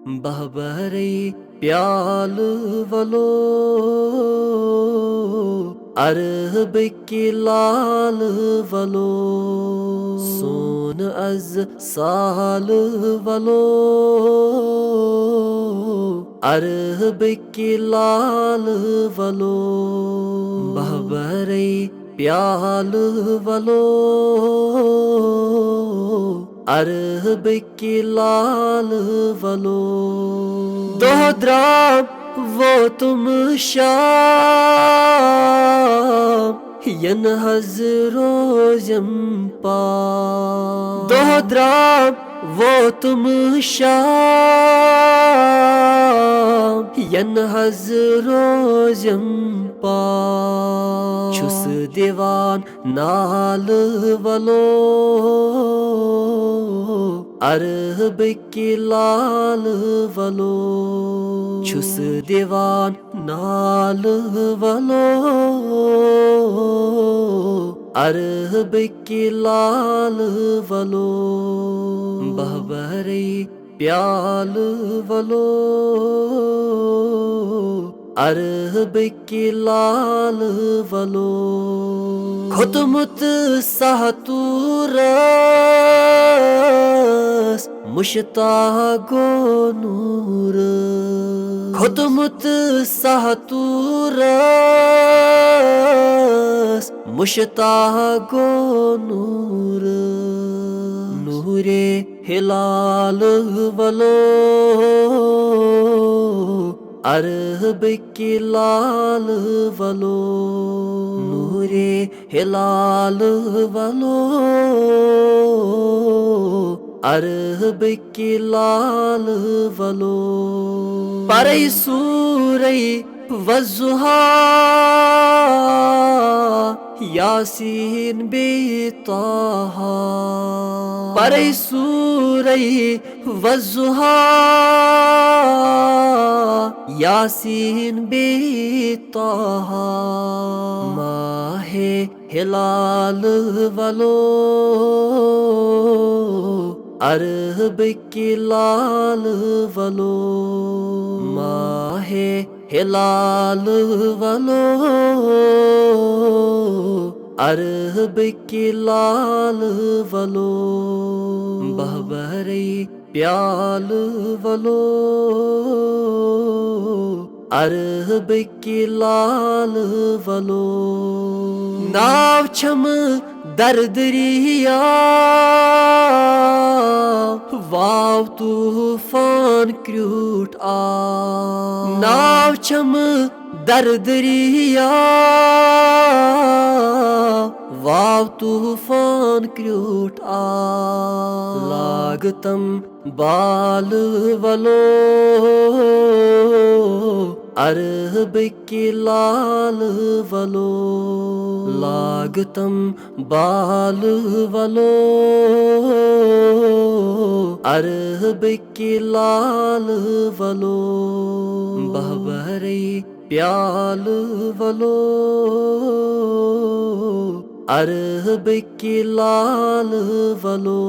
बहबरे प्याल वलो अरब की लाल वलो सोन अज साल वलो अरब की लाल वलो बहबरे प्याल वलो अरब की लाल वलो दोहद्राम वो तुम शाम यन हजरोजम पा दोहद्राम वो तुम शाम यन हजरोजम पा छुस दीवान नाल वलो अरब की लाल वलो छुस दीवान नाल वलो अरब की लाल वलो बहबरे प्याल वलो अरब की लाल वलो खुतमुत सहतूरस मुश्तागो नूर खुतमुत सहतूरस मुश्तागो नूर नूरे हिलाल वलो अरब की लाल वलो नूरे हिलाल वलो अरब की लाल वलो परई सूरई वज़ुहा यासीन बेताहा परई सूरई वज़ुहा यासीन बेताहा माहे हिलाल वलो अरब की लाल वलो माहे हिलाल वलो अरब की लाल वलो बहबरे प्याल वलो अरब की लाल वलो नाव छम दरदरिया वाव तूफान क्रूट आ नाव छम दरदरिया वाव तूफान क्रूट आ लागतम बाल वलो अरब की लाल वलो लागतम बाल वलो अरब की लाल वलो बहबरे प्याल वलो अरब की लाल वलो।